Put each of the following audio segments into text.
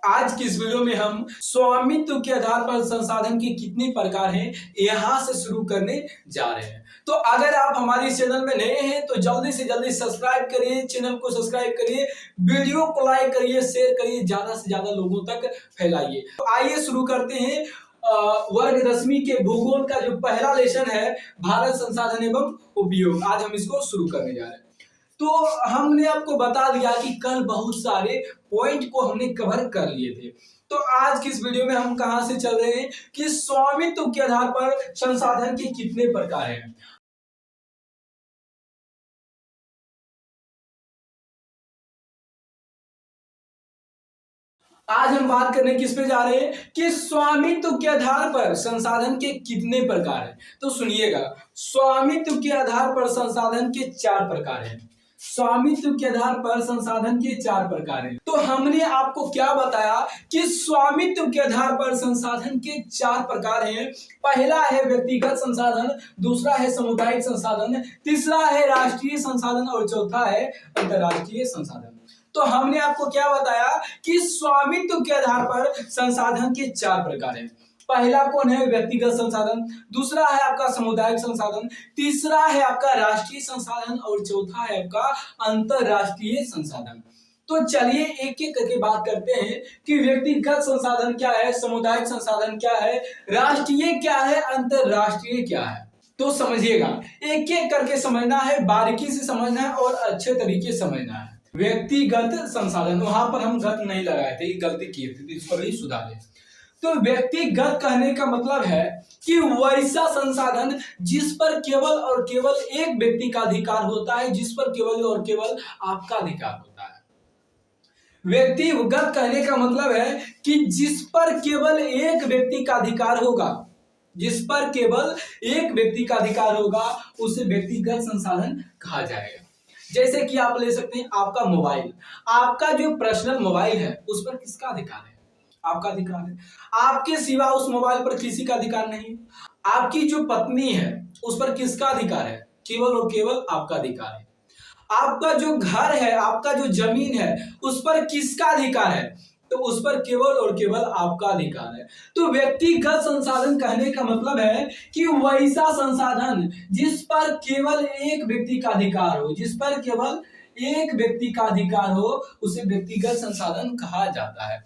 आज की इस वीडियो में हम स्वामित्व के आधार पर संसाधन के कितने प्रकार हैं यहां से शुरू करने जा रहे हैं। तो अगर आप हमारे इस चैनल में नए हैं तो जल्दी से जल्दी सब्सक्राइब करिए, चैनल को सब्सक्राइब करिए, वीडियो को लाइक करिए, शेयर करिए, ज्यादा से ज्यादा लोगों तक फैलाइए। तो आइए शुरू करते हैं वर्ग 10वीं के भूगोल का जो पहला लेसन है भारत संसाधन एवं उपयोग। आज हम इसको शुरू करने जा रहे हैं। तो हमने आपको बता दिया कि कल बहुत सारे पॉइंट को हमने कवर कर लिए थे। तो आज की इस वीडियो में हम कहां से चल रहे हैं कि स्वामित्व के आधार पर संसाधन के कितने प्रकार हैं। आज हम बात करने किस पे जा रहे हैं कि स्वामित्व के आधार पर संसाधन के कितने प्रकार हैं। तो सुनिएगा, स्वामित्व के आधार पर संसाधन के 4 प्रकार हैं। स्वामित्व के आधार पर संसाधन के 4 प्रकार हैं। तो हमने आपको क्या बताया कि स्वामित्व के आधार पर संसाधन के 4 प्रकार हैं। पहला है व्यक्तिगत संसाधन, दूसरा है सामुदायिक संसाधन, तीसरा है राष्ट्रीय संसाधन और चौथा है अंतरराष्ट्रीय संसाधन। तो हमने आपको क्या बताया कि स्वामित्व के आधार पर संसाधन के 4 प्रकार हैं। पहला कौन है? व्यक्तिगत संसाधन, दूसरा है आपका सामुदायिक संसाधन, तीसरा है आपका राष्ट्रीय संसाधन और चौथा है आपका अंतरराष्ट्रीय संसाधन। तो चलिए एक एक करके बात करते हैं कि व्यक्तिगत संसाधन क्या है, सामुदायिक संसाधन क्या है, राष्ट्रीय क्या है, अंतरराष्ट्रीय क्या है। तो समझिएगा, एक एक करके समझना है, बारीकी से समझना है और अच्छे तरीके से समझना है। व्यक्तिगत संसाधन, वहां पर हम गत नहीं लगाए थे, गलती की थी, तो इस पर ही सुधारे। तो व्यक्तिगत कहने का मतलब है कि वैसा संसाधन जिस पर केवल और केवल एक व्यक्ति का अधिकार होता है, जिस पर केवल और केवल आपका अधिकार होता है। व्यक्तिगत कहने का मतलब है कि जिस पर केवल एक व्यक्ति का अधिकार होगा, जिस पर केवल एक व्यक्ति का अधिकार होगा, उसे व्यक्तिगत संसाधन कहा जाएगा। जैसे कि आप ले सकते हैं आपका मोबाइल, आपका जो पर्सनल मोबाइल है उस पर किसका अधिकार है? आपका अधिकार है। आपके सिवा उस मोबाइल पर किसी का अधिकार नहीं। आपकी जो पत्नी है उस पर किसका अधिकार है? केवल और केवल आपका अधिकार है। आपका जो घर है, आपका जो जमीन है, उस पर किसका अधिकार है? तो उस पर केवल और केवल आपका अधिकार है। तो व्यक्तिगत संसाधन कहने का मतलब है कि वैसा संसाधन जिस पर केवल एक व्यक्ति का अधिकार हो, जिस पर केवल एक व्यक्ति का अधिकार हो, उसे व्यक्तिगत संसाधन कहा जाता है।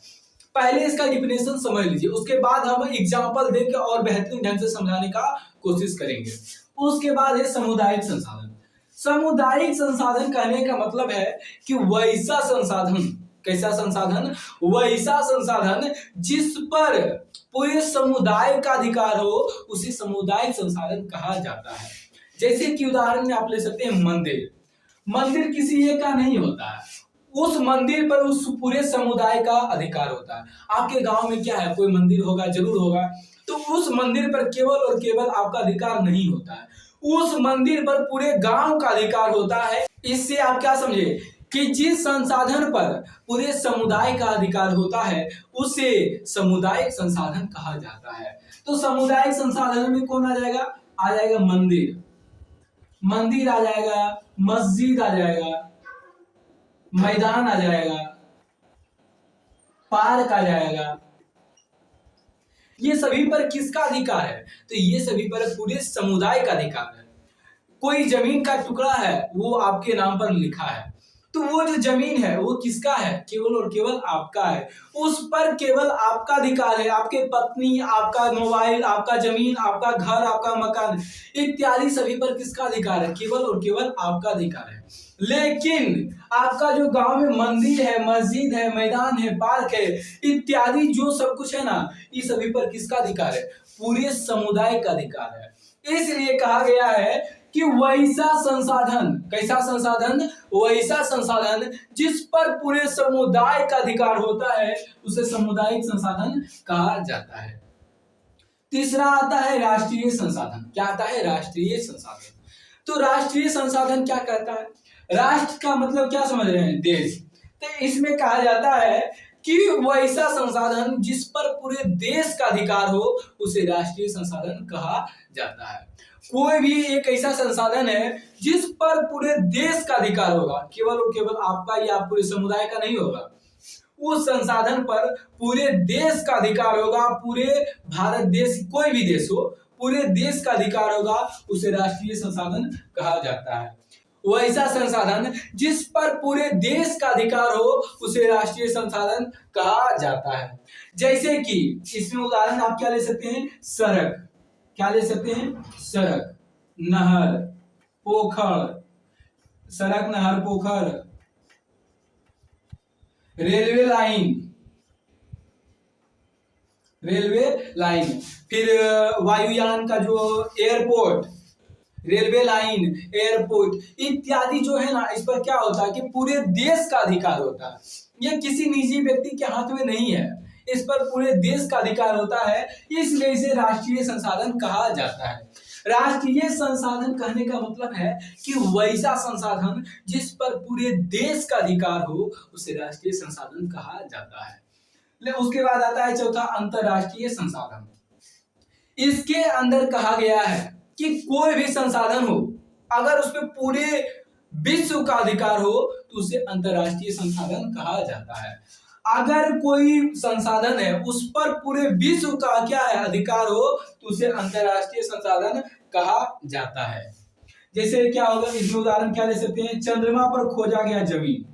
पहले इसका डिफिनेशन समझ लीजिए, उसके बाद हम एग्जांपल देकर और बेहतरीन ढंग से समझाने का कोशिश करेंगे। उसके बाद है सामुदायिक संसाधन। सामुदायिक संसाधन कहने का मतलब है कि वैसा संसाधन, कैसा संसाधन? वैसा संसाधन जिस पर पूरे समुदाय का अधिकार हो, उसे सामुदायिक संसाधन कहा जाता है। जैसे कि उदाहरण में आप ले सकते हैं मंदिर। मंदिर किसी एक का नहीं होता है, उस मंदिर पर उस पूरे समुदाय का अधिकार होता है। आपके गांव में क्या है, कोई मंदिर होगा, जरूर होगा, तो उस मंदिर पर केवल और केवल आपका अधिकार नहीं होता है, उस मंदिर पर पूरे गांव का अधिकार होता है। इससे आप क्या समझे कि जिस संसाधन पर पूरे समुदाय का अधिकार होता है उसे सामुदायिक संसाधन कहा जाता है। तो सामुदायिक संसाधन में कौन आ जाएगा? आ जाएगा मंदिर, मंदिर आ जाएगा, मस्जिद आ जाएगा, मैदान आ जाएगा, पार्क आ जाएगा। ये सभी पर किसका अधिकार है? तो ये सभी पर पूरे समुदाय का अधिकार है। कोई जमीन का टुकड़ा है, वो आपके नाम पर लिखा है, तो वो जो जमीन है वो किसका है? केवल और केवल आपका है। उस पर केवल आपका अधिकार है। आपके पत्नी, आपका मोबाइल, आपका जमीन, आपका घर, आपका मकान इत्यादि सभी पर किसका अधिकार है? केवल और केवल आपका अधिकार है। लेकिन आपका जो गांव में मंदिर है, मस्जिद है, मैदान है, पार्क है इत्यादि जो सब कुछ है ना, ये सभी पर किसका अधिकार है? पूरे समुदाय का अधिकार है। इसलिए कहा गया है कि वैसा संसाधन, कैसा संसाधन? वैसा संसाधन जिस पर पूरे समुदाय का अधिकार होता है उसे सामुदायिक संसाधन कहा जाता है। तीसरा आता है राष्ट्रीय संसाधन। क्या आता है? राष्ट्रीय संसाधन। तो राष्ट्रीय संसाधन क्या कहता है? राष्ट्र का मतलब क्या समझ रहे हैं? देश। तो इसमें कहा जाता है कि वैसा संसाधन जिस पर पूरे देश का अधिकार हो उसे राष्ट्रीय संसाधन कहा जाता है। कोई भी एक ऐसा संसाधन है जिस पर पूरे देश का अधिकार होगा, केवल और केवल आपका या पूरे समुदाय का नहीं होगा, उस संसाधन पर पूरे देश का अधिकार होगा, पूरे भारत देश कोई भी देश हो पूरे देश का अधिकार होगा, उसे राष्ट्रीय संसाधन कहा जाता है। वैसा संसाधन जिस पर पूरे देश का अधिकार हो उसे राष्ट्रीय संसाधन कहा जाता है। जैसे कि इसमें उदाहरण आप क्या ले सकते हैं, सड़क, क्या ले सकते हैं, सड़क, नहर, पोखर, सड़क, नहर, पोखर, रेलवे लाइन, रेलवे लाइन, फिर वायुयान का जो एयरपोर्ट, रेलवे लाइन, एयरपोर्ट इत्यादि जो है ना, इस पर क्या होता है कि पूरे देश का अधिकार होता है, ये किसी निजी व्यक्ति के हाथ में नहीं है, इस पर पूरे देश का अधिकार होता है, इसलिए इसे राष्ट्रीय संसाधन कहा जाता है। राष्ट्रीय संसाधन कहने का मतलब है कि वैसा संसाधन जिस पर पूरे देश का अधिकार हो उसे राष्ट्रीय संसाधन कहा जाता है। उसके बाद आता है चौथा, अंतरराष्ट्रीय संसाधन। इसके अंदर कहा गया है कि कोई भी संसाधन हो अगर उस पर पूरे विश्व का अधिकार हो तो उसे अंतरराष्ट्रीय संसाधन कहा जाता है। अगर कोई संसाधन है उस पर पूरे विश्व का क्या है, अधिकार हो, तो उसे अंतरराष्ट्रीय संसाधन कहा जाता है। जैसे क्या होगा, इसमें उदाहरण क्या ले सकते हैं, चंद्रमा पर खोजा गया जमीन,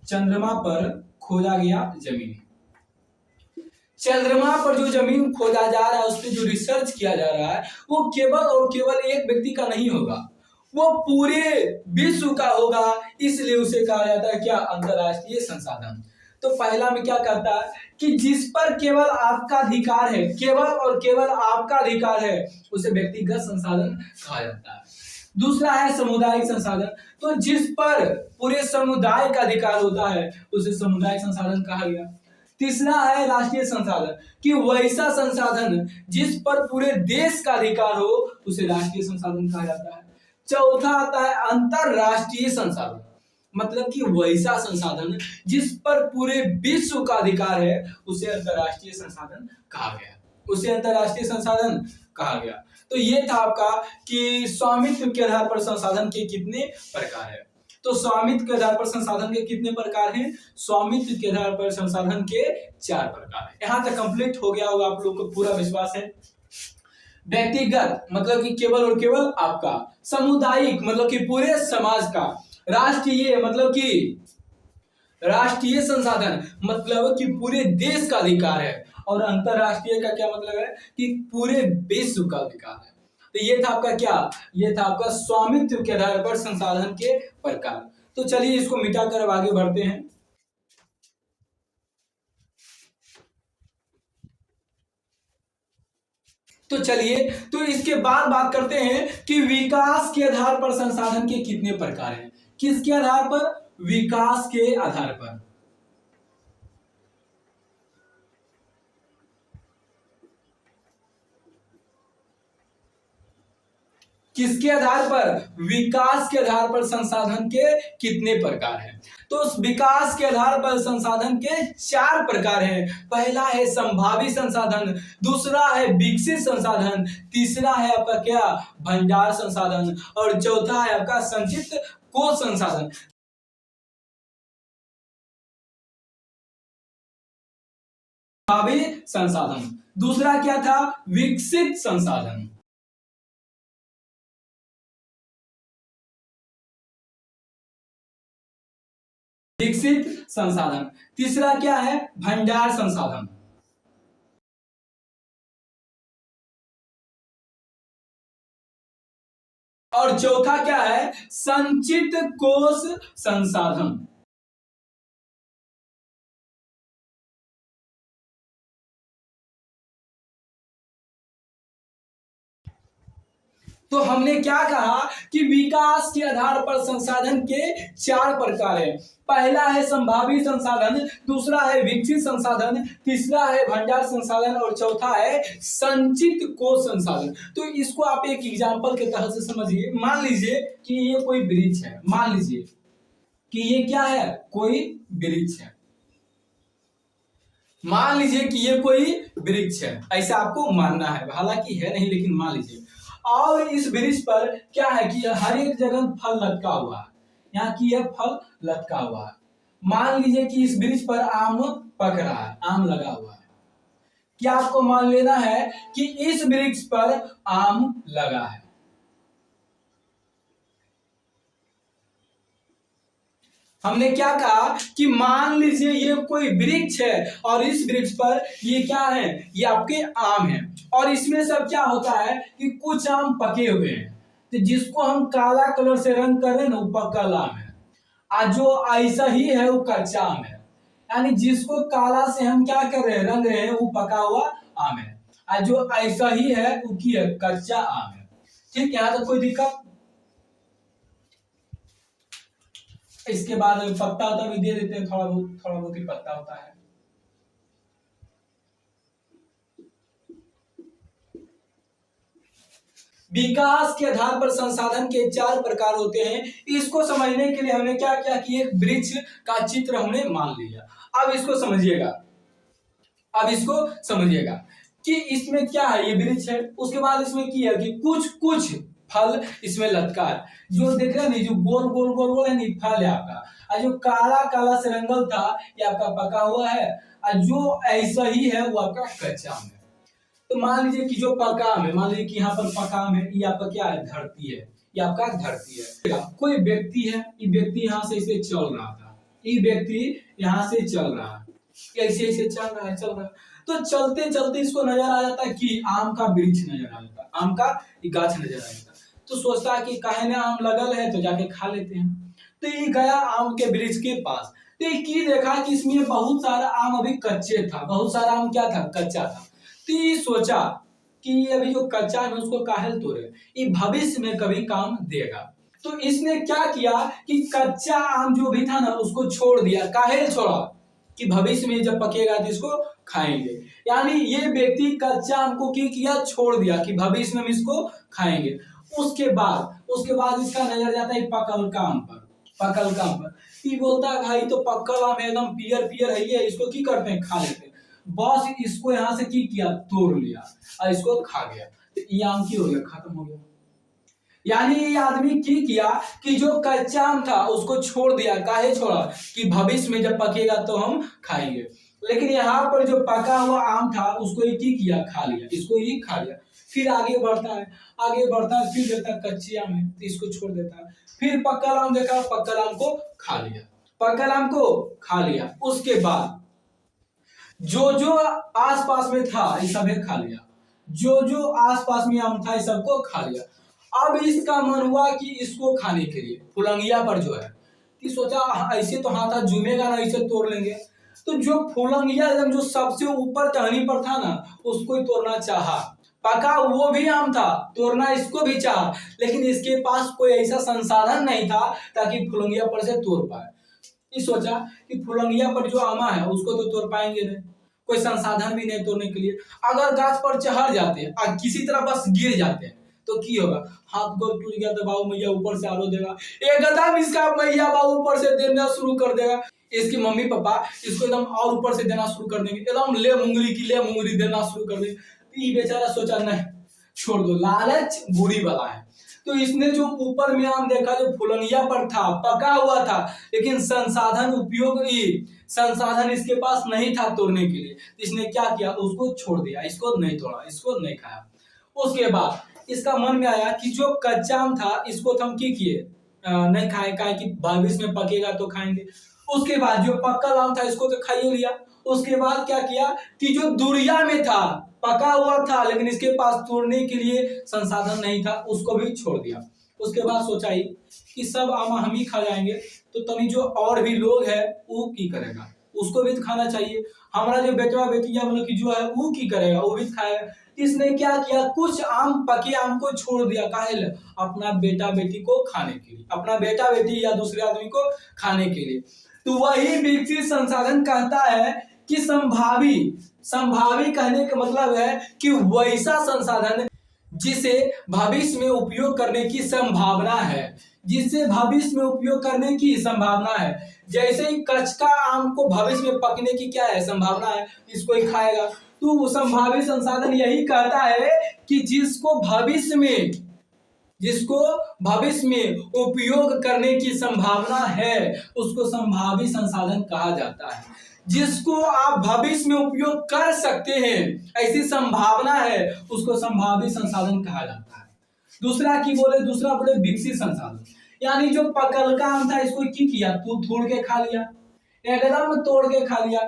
चंद्रमा पर खोजा गया जमीन, चंद्रमा पर जो जमीन खोजा जा रहा है, उस पर जो रिसर्च किया जा रहा है, वो केवल और केवल एक व्यक्ति का नहीं होगा, वो पूरे विश्व का होगा, इसलिए उसे कहा जाता है क्या, अंतरराष्ट्रीय संसाधन। तो पहला में क्या कहता है कि जिस पर केवल आपका अधिकार है, केवल और केवल आपका अधिकार है, उसे व्यक्तिगत संसाधन कहा जाता है। दूसरा है सामुदायिक संसाधन, तो जिस पर पूरे समुदाय का अधिकार होता है उसे सामुदायिक संसाधन कहा गया। तीसरा है राष्ट्रीय संसाधन, कि वैसा संसाधन जिस पर पूरे देश का अधिकार हो उसे राष्ट्रीय संसाधन कहा जाता है। चौथा आता है अंतरराष्ट्रीय संसाधन, मतलब कि वैसा संसाधन जिस पर पूरे विश्व का अधिकार है उसे अंतरराष्ट्रीय संसाधन कहा गया, उसे अंतरराष्ट्रीय संसाधन कहा गया। तो ये था आपका कि स्वामित्व के आधार पर संसाधन के कितने प्रकार है। तो स्वामित्व के आधार पर संसाधन के कितने प्रकार हैं, स्वामित्व के आधार पर संसाधन के 4 प्रकार हैं। यहां तक कंप्लीट हो गया होगा, आप लोग को पूरा विश्वास है। व्यक्तिगत मतलब कि केवल और केवल आपका, सामुदायिक मतलब कि पूरे समाज का, राष्ट्रीय मतलब कि राष्ट्रीय संसाधन मतलब कि पूरे देश का अधिकार है, और अंतरराष्ट्रीय का क्या मतलब है कि पूरे विश्व का अधिकार है। तो ये था आपका क्या, ये था आपका स्वामित्व के आधार पर संसाधन के प्रकार। तो चलिए इसको मिटाकर अब आगे बढ़ते हैं। तो चलिए, तो इसके बाद बात करते हैं कि विकास के आधार पर संसाधन के कितने प्रकार हैं। किसके आधार पर, विकास के आधार पर। किसके आधार पर, विकास के आधार पर संसाधन के कितने प्रकार हैं। तो उस विकास के आधार पर संसाधन के 4 प्रकार हैं। पहला है संभावी संसाधन, दूसरा है विकसित संसाधन, तीसरा है आपका क्या, भंडार संसाधन, और चौथा है आपका संचित कोष संसाधन। संभावी संसाधन, दूसरा क्या था, विकसित संसाधन, विकसित संसाधन, तीसरा क्या है, भंडार संसाधन, और चौथा क्या है, संचित कोष संसाधन। तो हमने क्या कहा कि विकास के आधार पर संसाधन के 4 प्रकार हैं। पहला है संभावी संसाधन, दूसरा है विकसित संसाधन, तीसरा है भंडार संसाधन, और चौथा है संचित कोष संसाधन। तो इसको आप एक एग्जांपल के तहत से समझिए। मान लीजिए कि ये कोई वृक्ष है, मान लीजिए कि ये क्या है, कोई वृक्ष है, मान लीजिए कि ये कोई वृक्ष है, ऐसा आपको मानना है, हालांकि है नहीं लेकिन मान लीजिए। और इस वृक्ष पर क्या है कि हर एक जगह फल लटका हुआ है, यहाँ की यह फल लटका हुआ है। मान लीजिए कि इस वृक्ष पर आम पक रहा है, आम लगा हुआ है। क्या आपको मान लेना है कि इस वृक्ष पर आम लगा है। हमने क्या कहा कि मान लीजिए ये कोई वृक्ष है और इस वृक्ष पर ये क्या है, ये आपके आम है और इसमें सब क्या होता है कि कुछ आम पके हुए हैं, तो जिसको हम काला कलर से रंग कर रहे हैं ना वो पक्का आम है, और जो ऐसा ही है वो कच्चा आम है। यानी जिसको काला से हम क्या कर रहे हैं, रंग रहे हैं, वो पका हुआ आम है, और जो ऐसा ही है वो की है, कच्चा आम है। ठीक, यहाँ तक कोई दिक्कत? इसके बाद पत्ता होता भी दे देते हैं, थोड़ा बहुत ही पत्ता होता है। विकास के आधार पर संसाधन के 4 प्रकार होते हैं। इसको समझने के लिए हमने क्या किया कि एक वृक्ष का चित्र हमने मान लिया। अब इसको समझिएगा कि इसमें क्या है, ये वृक्ष है, उसके बाद इसमें क्या है कि कुछ फल इसमें लटका है, जो देख रहे हैं नहीं, जो गोल गोल है नहीं, फल है आपका, और जो काला से रंगल था ये आपका पका हुआ है, और जो ऐसा ही है वो आपका कच्चा आम है। तो मान लीजिए कि जो पका आम है, मान लीजिए कि यहाँ पर पका आम है, ये आपका क्या है, धरती है, ये आपका धरती है। कोई व्यक्ति है, ये व्यक्ति यहाँ से इसे चल रहा था, ये व्यक्ति यहाँ से चल रहा है, ऐसे चल रहा है, तो चलते चलते इसको नजर आ जाता है कि आम का वृक्ष नजर आ जाता है, आम का गाछ नजर आ जाता है, तो सोचता है कि काहे ने आम लगल है तो जाके खा लेते हैं। तो ये गया आम के वृक्ष के पास, तो ये देखा कि इसमें बहुत सारा आम अभी कच्चे था, बहुत सारा आम क्या था, कच्चा था। तो ये सोचा कि अभी जो कच्चा है उसको काहे तोड़े, ये भविष्य में कभी काम देगा। तो इसने क्या किया कि कच्चा आम जो भी था ना उसको छोड़ दिया। काहे छोड़ा कि भविष्य में जब पकेगा तो इसको खाएंगे। यानी ये व्यक्ति कच्चा आम को किया, छोड़ दिया कि भविष्य में हम इसको खाएंगे। उसके बाद इसका नजर जाता है पकल का आम पर। ये बोलता है भाई तो पक्कल आम एकदम पियर है, ये इसको की करते हैं, खा लेते हैं। बॉस इसको यहाँ से किया, तोड़ लिया और इसको खा गया, तो ये आम की हो गया, खत्म हो गया। यानी ये आदमी किया कि जो कच्चा आम था उसको छोड़ दिया। काहे छोड़ा कि भविष्य में जब पकेगा तो हम खाएंगे। लेकिन यहाँ पर जो पका हुआ आम था उसको ये किया, खा लिया, इसको ये खा लिया। फिर आगे बढ़ता है, फिर देखता है कच्ची आम है तो इसको छोड़ देता है। फिर पक्का आम देखा, पक्का आम को खा लिया। उसके बाद जो आसपास में था ये सभी खा लिया, जो आसपास में आम था ये सबको खा लिया। अब इसका मन हुआ कि इसको खाने के लिए फुलंगिया पर जो है, कि सोचा ऐसे तो हाथ झूमेगा ना, इसे तोड़ लेंगे। तो जो फुलंगिया एकदम जो सबसे ऊपर टहनी पर था ना उसको ही तोड़ना चाहा। पका वो भी आम था, तोड़ना इसको भी चाहा, लेकिन इसके पास कोई ऐसा संसाधन नहीं था ताकि फुलंगिया पर से तोड़ पाए। ये सोचा कि फुलंगिया पर जो आमा है उसको तो तोड़ पाएंगे नहीं, कोई संसाधन भी नहीं तोड़ने के लिए। अगर गाछ पर चढ़ जाते हैं और किसी तरह बस गिर जाते हैं तो की होगा, हाथ गोड़ टूट गया तो बाबू मैया ऊपर से आरो देगा, एकदम इसका मैया बाबू ऊपर से देना शुरू कर देगा। इसके मम्मी पापा इसको एकदम और ऊपर से देना शुरू कर देंगे, एकदम ले मुंगरी देना शुरू कर देंगे। ये बेचारा सोचा नहीं, छोड़ दो, लालच बुरी बला है। तो इसने जो ऊपर में आम देखा जो फुलंगिया पर था, पका हुआ था, लेकिन संसाधन इसके पास नहीं था तोड़ने के लिए। इसने क्या किया, उसको छोड़ दिया, इसको नहीं तोड़ा, इसको नहीं खाया। उसके बाद इसका मन में आया कि जो कच्चा आम था इसको तो हम किए नहीं खाए, कि भविष्य में पकेगा तो खाएंगे। उसके बाद जो पक्का आम था इसको तो खा ही लिया। उसके बाद क्या किया कि जो दुरिया में था, पका हुआ था लेकिन इसके पास तोड़ने के लिए संसाधन नहीं था, उसको भी छोड़ दिया। उसके बाद सोचा ही कि सब आम हम ही खा जाएंगे, तो तभी जो और भी लोग है वो की करेगा, उसको भी तो खाना चाहिए। हमारा जो बेटवा बेटिया मतलब कि जो है वो की करेगा, वो भी खाएगा। इसने क्या किया, कुछ आम पके आम को छोड़ दिया, काहे ले, अपना बेटा बेटी को खाने के लिए, अपना बेटा बेटी या दूसरे आदमी को खाने के लिए। तो वही विकसित संसाधन कहता है कि संभावी कहने का मतलब है कि वैसा संसाधन जिसे भविष्य में उपयोग करने की संभावना है, जैसे ही कच्चा आम को भविष्य में पकने की क्या है, संभावना है, इसको ही खाएगा। तो वो संभावित संसाधन यही कहता है कि जिसको भविष्य में उपयोग करने की संभावना है उसको संभावित संसाधन कहा जाता है। जिसको आप भविष्य में उपयोग कर सकते हैं, ऐसी संभावना है, उसको संभावित संसाधन कहा जाता है। दूसरा बोले विकसित संसाधन, यानी जो पकल का आम था इसको की किया तू तोड़ के खा लिया, एकदम तोड़ के खा लिया।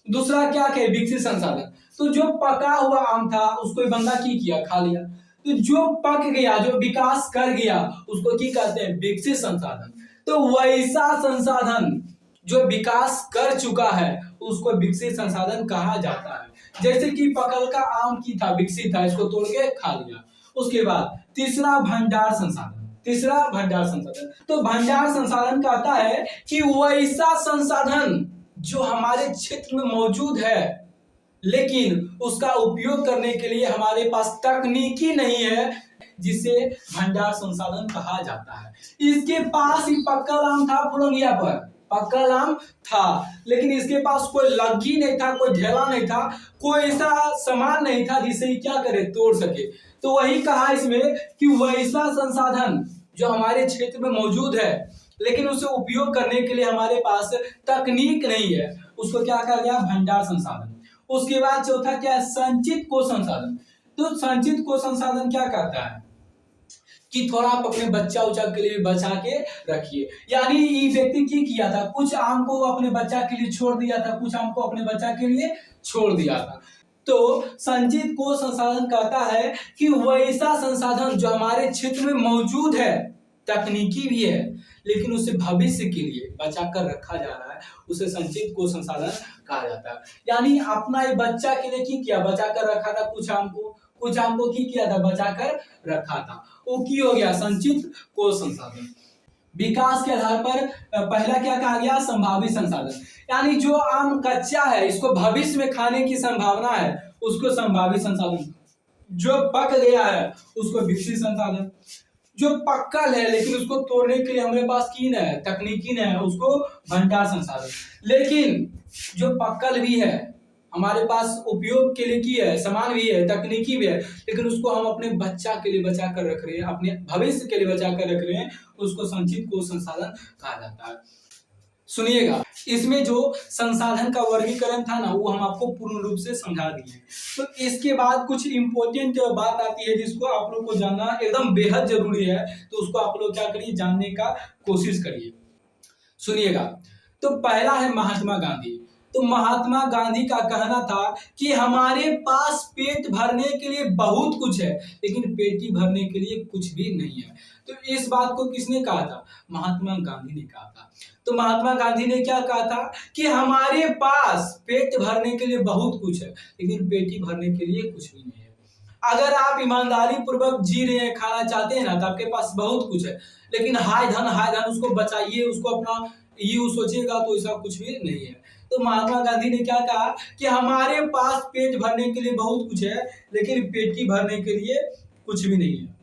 दूसरा क्या कहे विकसित संसाधन, तो जो पका हुआ आम था उसको बंदा की किया खा लिया। तो जो पक गया, जो विकास कर गया, उसको की कहते हैं विकसित संसाधन। तो वैसा संसाधन जो विकास कर चुका है उसको विकसित संसाधन कहा जाता है। जैसे कि पकल का आम की था, विकसित था, इसको तोड़ के खा लिया। उसके बाद तीसरा भंडार संसाधन। तो भंडार संसाधन कहता है कि वैसा संसाधन जो हमारे क्षेत्र में मौजूद है लेकिन उसका उपयोग करने के लिए हमारे पास तकनीकी नहीं है, जिसे भंडार संसाधन कहा जाता है। इसके पास ही पक्कल आम था, फुलंगिया पर पक्कल आम था, लेकिन इसके पास कोई लग्गी नहीं था, कोई ढेला नहीं था, कोई ऐसा सामान नहीं था जिसे क्या करे तोड़ सके। तो वही कहा इसमें कि वैसा संसाधन जो हमारे क्षेत्र में मौजूद है लेकिन उसे उपयोग करने के लिए हमारे पास तकनीक नहीं है, उसको क्या कहा गया भंडार संसाधन। उसके बाद चौथा क्या है संचित कोश संसाधन। तो संचित कोश संसाधन क्या करता है कि थोड़ा आप अपने बच्चा उच्चा के लिए बचा के रखिए, यानी ये व्यक्ति की किया था, कुछ आम को अपने बच्चा के लिए छोड़ दिया था, कुछ आम को अपने बच्चा के लिए छोड़ दिया था। तो संचित कोश संसाधन कहता है कि वैसा संसाधन जो हमारे क्षेत्र में मौजूद है, तकनीकी भी है लेकिन उसे भविष्य के लिए बचा कर रखा जा रहा है, उसे संचित कोश संसाधन कहा जाता है। यानी अपना ये बच्चा के लिए की किया बचा कर रखा था, कुछ आम को की किया था बचा कर रखा था, वो की हो गया संचित कोश संसाधन। विकास के आधार पर पहला क्या कहा गया संभावित संसाधन, यानी जो आम कच्चा है इसको भविष्य में खाने की संभावना है उसको संभावित संसाधन। जो पक गया है उसको विकसित संसाधन। जो पक्कल है लेकिन उसको तोड़ने के लिए हमारे पास की न है, तकनीकी न है, उसको भंडार संसाधन। लेकिन जो पक्कल भी है हमारे पास उपयोग के लिए की है, सामान भी है, तकनीकी भी है, लेकिन उसको हम अपने बच्चा के लिए बचा कर रख रहे हैं, अपने भविष्य के लिए बचा कर रख रहे हैं, उसको संचित कोश संसाधन कहा जाता है। सुनिएगा, इसमें जो संसाधन का वर्गीकरण था ना वो हम आपको पूर्ण रूप से समझा दिए। तो इसके बाद कुछ इंपॉर्टेंट बात आती है जिसको आप लोग को जानना एकदम बेहद जरूरी है, तो उसको आप लोग क्या करिए जानने का कोशिश करिए। सुनिएगा, तो पहला है महात्मा गांधी। तो महात्मा गांधी का कहना था कि हमारे पास पेट भरने के लिए बहुत कुछ है लेकिन पेटी भरने के लिए कुछ भी नहीं है। तो इस बात को किसने कहा था? महात्मा गांधी ने कहा था। तो महात्मा गांधी ने क्या कहा था कि हमारे पास पेट भरने के लिए बहुत कुछ है लेकिन पेटी भरने के लिए कुछ भी नहीं है। अगर आप ईमानदारी पूर्वक जी रहे हैं, खाना चाहते हैं ना, तो आपके पास बहुत कुछ है, लेकिन हाय धन उसको बचाइए, उसको अपना ये सोचिएगा तो ऐसा कुछ भी नहीं है। तो महात्मा गांधी ने क्या कहा कि हमारे पास पेट भरने के लिए बहुत कुछ है लेकिन पेटी भरने के लिए कुछ भी नहीं है।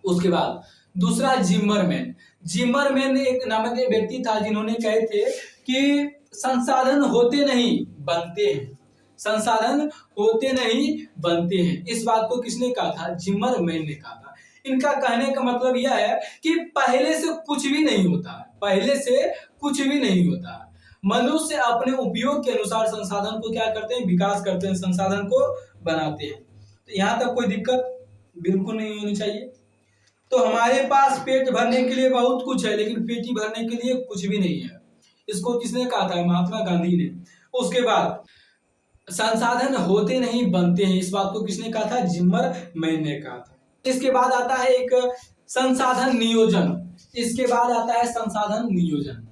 उसके बाद दूसरा जिमरमैन एक नामक व्यक्ति था जिन्होंने कहे थे कि संसाधन होते नहीं बनते हैं, संसाधन होते नहीं बनते हैं। इस बात को किसने कहा था? जिमरमैन ने कहा था। इनका कहने का मतलब यह है कि पहले से कुछ भी नहीं होता है, पहले से कुछ भी नहीं होता है। मनुष्य अपने उपयोग के अनुसार संसाधन को क्या करते हैं? विकास करते हैं, संसाधन को बनाते हैं। तो यहाँ तक कोई दिक्कत बिल्कुल नहीं होनी चाहिए। तो हमारे पास पेट भरने के लिए बहुत कुछ है लेकिन पेटी भरने के लिए कुछ भी नहीं है, इसको किसने कहा था? महात्मा गांधी ने। उसके बाद संसाधन होते नहीं बनते हैं, इस बात को किसने कहा था? जिमरमैन ने कहा था। इसके बाद आता है एक संसाधन नियोजन। इसके बाद आता है संसाधन नियोजन।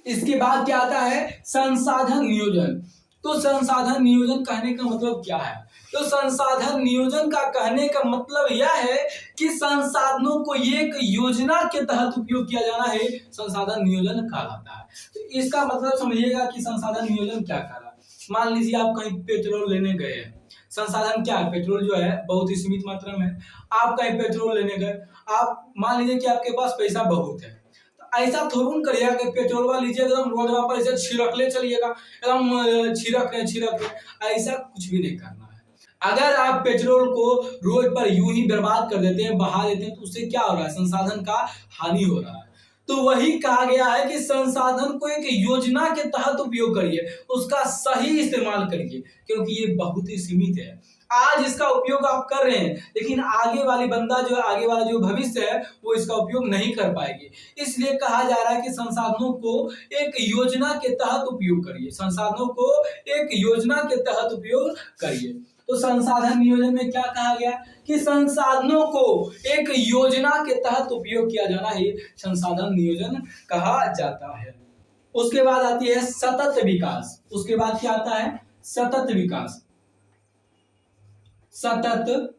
इसके बाद क्या आता है? संसाधन नियोजन। तो संसाधन नियोजन कहने का मतलब क्या है? तो संसाधन नियोजन का कहने का मतलब यह है कि संसाधनों को एक योजना के तहत उपयोग किया जाना है, संसाधन नियोजन कहलाता है। तो इसका मतलब समझिएगा कि संसाधन नियोजन क्या कह रहा है। मान लीजिए आप कहीं पेट्रोल लेने गए हैं, संसाधन क्या है? पेट्रोल जो है बहुत ही सीमित मात्रा में, आप कहीं पेट्रोल लेने गए, आप मान लीजिए कि आपके पास पैसा बहुत है, तो ऐसा थोड़ा करिएगा कि पेट्रोलवा लीजिएगा एकदम रोडवा पर ऐसे छिड़कले चलिएगा, एकदम छिड़क रहे, ऐसा कुछ भी नहीं करना है। अगर आप पेट्रोल को रोड पर यूं ही बर्बाद कर देते हैं, बहा देते हैं, तो उससे क्या हो रहा है, संसाधन का हानि हो रहा है। तो वही कहा गया है कि संसाधन को एक योजना के तहत उपयोग करिए, उसका सही इस्तेमाल करिए, क्योंकि ये बहुत ही सीमित है। आज इसका उपयोग आप कर रहे हैं, लेकिन आगे वाला जो भविष्य है वो इसका उपयोग नहीं कर पाएगी। इसलिए कहा जा रहा है कि संसाधनों को एक योजना के तहत उपयोग करिए, संसाधनों को एक योजना के तहत उपयोग करिए। तो संसाधन नियोजन में क्या कहा गया कि संसाधनों को एक योजना के तहत उपयोग किया जाना ही संसाधन नियोजन कहा जाता है। उसके बाद आती है सतत विकास। उसके बाद क्या आता है, सतत विकास। सतत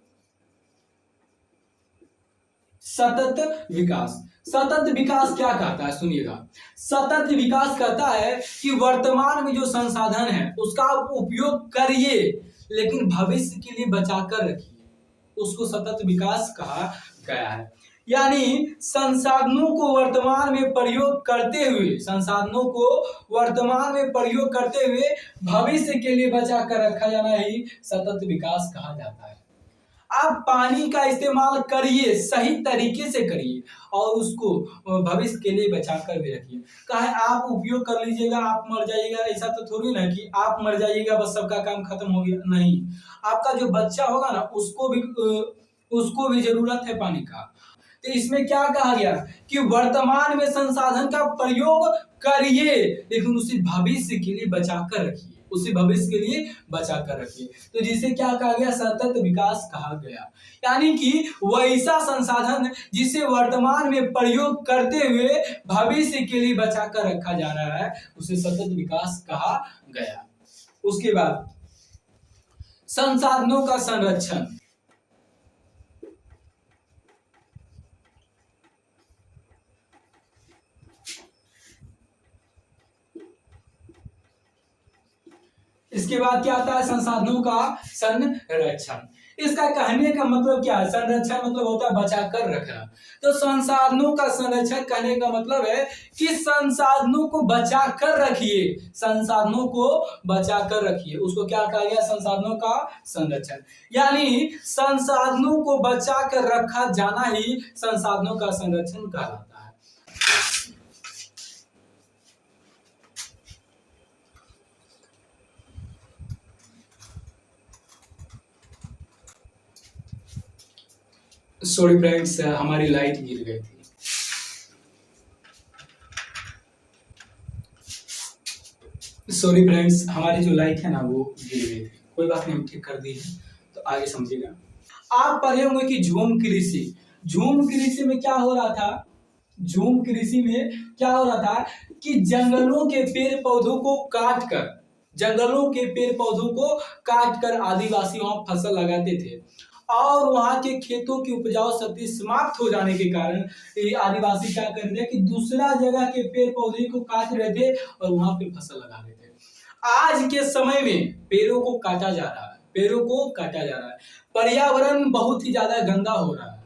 विकास। सतत विकास क्या कहता है, सुनिएगा। सतत विकास कहता है कि वर्तमान में जो संसाधन है उसका आप उपयोग करिए, लेकिन भविष्य के लिए बचाकर रखिए, उसको सतत विकास कहा गया है। यानी संसाधनों को वर्तमान में प्रयोग करते हुए भविष्य के लिए बचा कर रखा जाना ही सतत विकास कहा जाता है। आप पानी का इस्तेमाल करिए, सही तरीके से करिए और उसको भविष्य के लिए बचाकर भी रखिए। कहे आप उपयोग कर लीजिएगा, आप मर जाइएगा, ऐसा तो थोड़ी ना कि आप मर जाइएगा बस सबका काम खत्म हो गया, नहीं। आपका जो बच्चा होगा ना उसको भी जरूरत है पानी का। तो इसमें क्या कहा गया कि वर्तमान में संसाधन का प्रयोग करिए, लेकिन उसे भविष्य के लिए बचाकर रखिए, तो जिसे क्या कहा गया, सतत विकास कहा गया। यानी कि वैसा संसाधन जिसे वर्तमान में प्रयोग करते हुए भविष्य के लिए बचाकर रखा जा रहा है, उसे सतत विकास कहा गया। उसके बाद संसाधनों का संरक्षण। इसके बाद क्या आता है, संसाधनों का संरक्षण। इसका कहने का मतलब क्या है, संरक्षण मतलब होता है बचा कर रखना। तो संसाधनों का संरक्षण कहने का मतलब है कि संसाधनों को बचा कर रखिए, उसको क्या कहा गया, संसाधनों का संरक्षण। यानी संसाधनों को बचा कर रखा जाना ही संसाधनों का संरक्षण कहलाता है। सॉरी फ्रेंड्स, हमारी लाइट गिर गई थी। सॉरी फ्रेंड्स, हमारी जो लाइट है ना वो गिर गई थी। कोई बात नहीं, हम ठीक कर दी है, तो आगे समझिएगा। आप पढ़े होंगे कि झूम कृषि में क्या हो रहा था, कि जंगलों के पेड़ पौधों को काट कर आदिवासी वहां फसल लगाते थे, और वहां के खेतों की उपजाऊ शक्ति समाप्त हो जाने के कारण ये आदिवासी क्या कर रहे थे कि दूसरा जगह के पेड़ पौधे को काट रहे थे और वहां पे फसल लगा रहे थे। आज के समय में पेड़ों को काटा जा रहा है, पर्यावरण बहुत ही ज्यादा गंदा हो रहा है।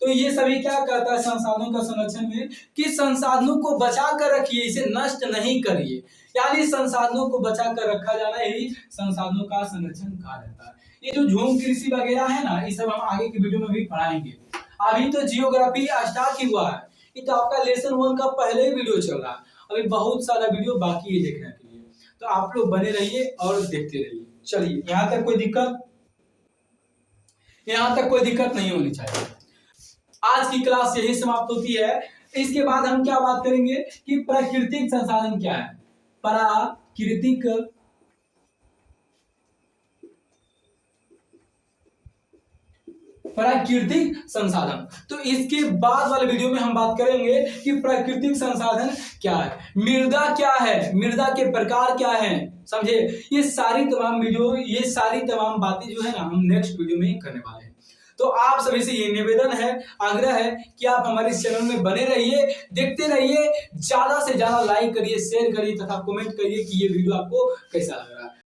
तो ये सभी क्या कहता है संसाधनों का संरक्षण में कि संसाधनों को बचा कर रखिए, इसे नष्ट नहीं करिए। यानी संसाधनों को बचा कर रखा जाना ही संसाधनों का संरक्षण कहा जाता है। ये जो झूम कृषि वगैरह है ना, ये सब हम आगे की वीडियो में भी पढ़ाएंगे। अभी तो जियोग्राफी स्टार्ट ही हुआ है, ये तो आपका लेसन 1 का पहले ही वीडियो चल रहा है, अभी बहुत सारा वीडियो बाकी है देखने के लिए। तो आप लोग बने रहिए और देखते रहिए। चलिए, यहाँ तक कोई दिक्कत नहीं होनी चाहिए। आज की क्लास यही समाप्त होती है। इसके बाद हम क्या बात करेंगे कि प्राकृतिक संसाधन क्या है। प्राकृतिक संसाधन, तो इसके बाद वाले वीडियो में हम बात करेंगे कि प्राकृतिक संसाधन क्या है, मृदा क्या है, मृदा के प्रकार क्या है, समझे। ये सारी तमाम बातें जो है ना, हम नेक्स्ट वीडियो में ही करने वाले हैं। तो आप सभी से ये निवेदन है, आग्रह है कि आप हमारे इस चैनल में बने रहिए, देखते रहिए, ज्यादा से ज्यादा लाइक करिए, शेयर करिए तथा कमेंट करिए कि ये वीडियो आपको कैसा लग रहा है।